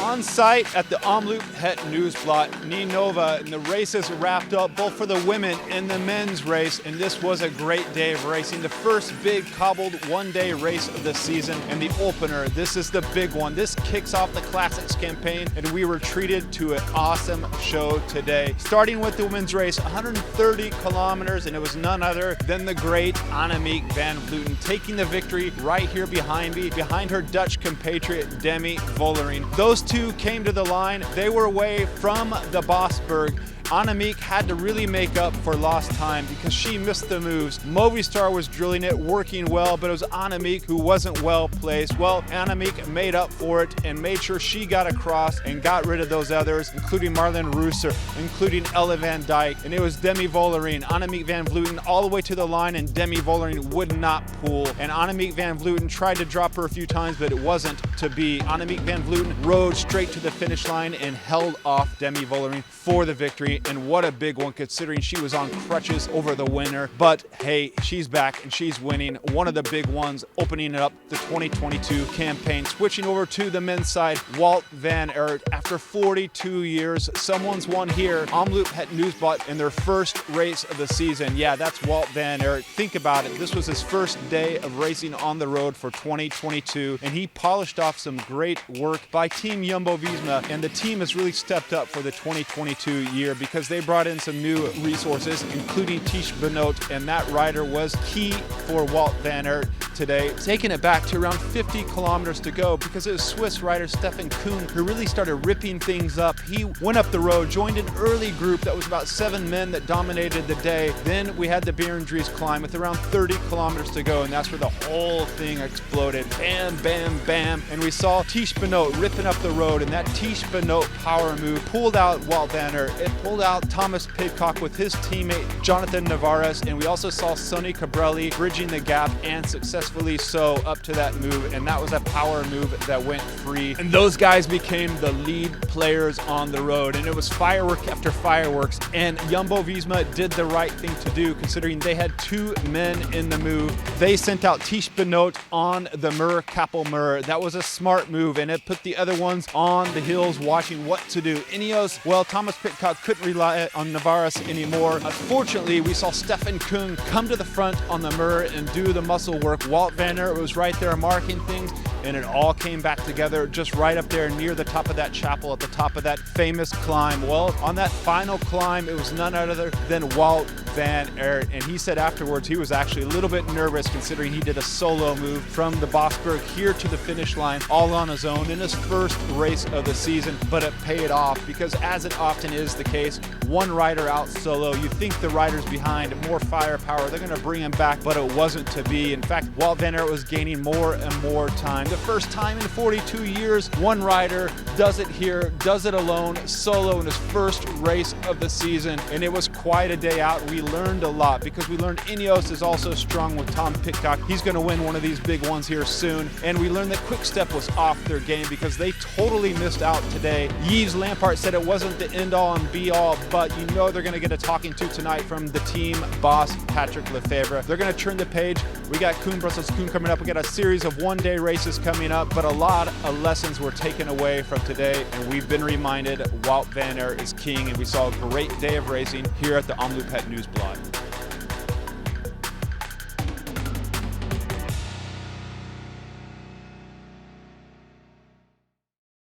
On site at the Omloop Het Nieuwsblad, Ninova, and the races wrapped up both for the women and the men's race, and this was a great day of racing. The first big cobbled one-day race of the season, and the opener. This is the big one. This kicks off the Classics campaign, and we were treated to an awesome show today. Starting with the women's race, 130 kilometers, and it was none other than the great Annemiek van Vleuten taking the victory right here behind me, behind her Dutch compatriot Demi Vollering. Those two came to the line. They were away from the Bosberg. Annemiek had to really make up for lost time because she missed the moves. Movistar was drilling it, working well, but it was Annemiek who wasn't well placed. Well, Annemiek made up for it and made sure she got across and got rid of those others, including Marlene Reusser, including Ella van Dijk, and it was Demi Vollering, Annemiek van Vleuten all the way to the line, and Demi Vollering would not pull. And Annemiek van Vleuten tried to drop her a few times, but it wasn't to be. Annemiek van Vleuten rode straight to the finish line and held off Demi Vollering for the victory. And what a big one considering she was on crutches over the winter. But hey, she's back and she's winning. One of the big ones, opening up the 2022 campaign. Switching over to the men's side, Wout van Aert. After 42 years, someone's won here. Omloop Het Nieuwsblad in their first race of the season. Yeah, that's Wout van Aert. Think about it. This was his first day of racing on the road for 2022, and he polished off some great work by Team Jumbo-Visma, and the team has really stepped up for the 2022 year because they brought in some new resources, including Tish Benoot, and that rider was key for Wout van Aert today. Taking it back to around 50 kilometers to go because it was Swiss rider Stefan Kuhn who really started ripping things up. He went up the road, joined an early group that was about 7 men that dominated the day. Then we had the Berendries climb with around 30 kilometers to go, and that's where the whole thing exploded. Bam, bam, bam. And we saw Tish Benoot ripping up the road, and that Tish Benoot power move pulled out Wout van Aert. It pulled out Thomas Pidcock with his teammate Jonathan Navarez, and we also saw Sonny Cabrelli bridging the gap and successfully so up to that move, and that was a power move that went free. And those guys became the lead players on the road, and it was firework after fireworks, and Jumbo-Visma did the right thing to do considering they had 2 men in the move. They sent out Tish Benoot on the Kapelmer. That was a smart move, and it put the other ones on the hills watching what to do. Ineos, well, Thomas Pidcock couldn't rely on Navarez anymore. Unfortunately, we saw Stefan Kuhn come to the front on the Mur and do the muscle work. Wout van Aert was right there marking things, and it all came back together just right up there near the top of that chapel at the top of that famous climb. Well, on that final climb, it was none other than Wout van Aert, and he said afterwards he was actually a little bit nervous considering he did a solo move from the Bosberg here to the finish line all on his own in his first race of the season, but it paid off because, as it often is the case, one rider out solo, you think the riders behind more firepower, they're going to bring him back, but it wasn't to be. In fact, Wout van Aert was gaining more and more time. The first time in 42 years, one rider does it here, does it alone, solo in his first race of the season, and it was quite a day out. We learned a lot because we learned Ineos is also strong with Tom Pidcock. He's going to win one of these big ones here soon, and we learned that Quick-Step was off their game because they totally missed out today. Yves Lampaert said it wasn't the end-all and be-all, but you know they're going to get a talking to tonight from the team boss, Patrick Lefevre. They're going to turn the page. We got Kuhn Brussels Kuhn coming up. We got a series of one-day races coming up, but a lot of lessons were taken away from today, and we've been reminded Wout van Aert is king, and we saw a great day of racing here at the Omloop Het Nieuwsblad.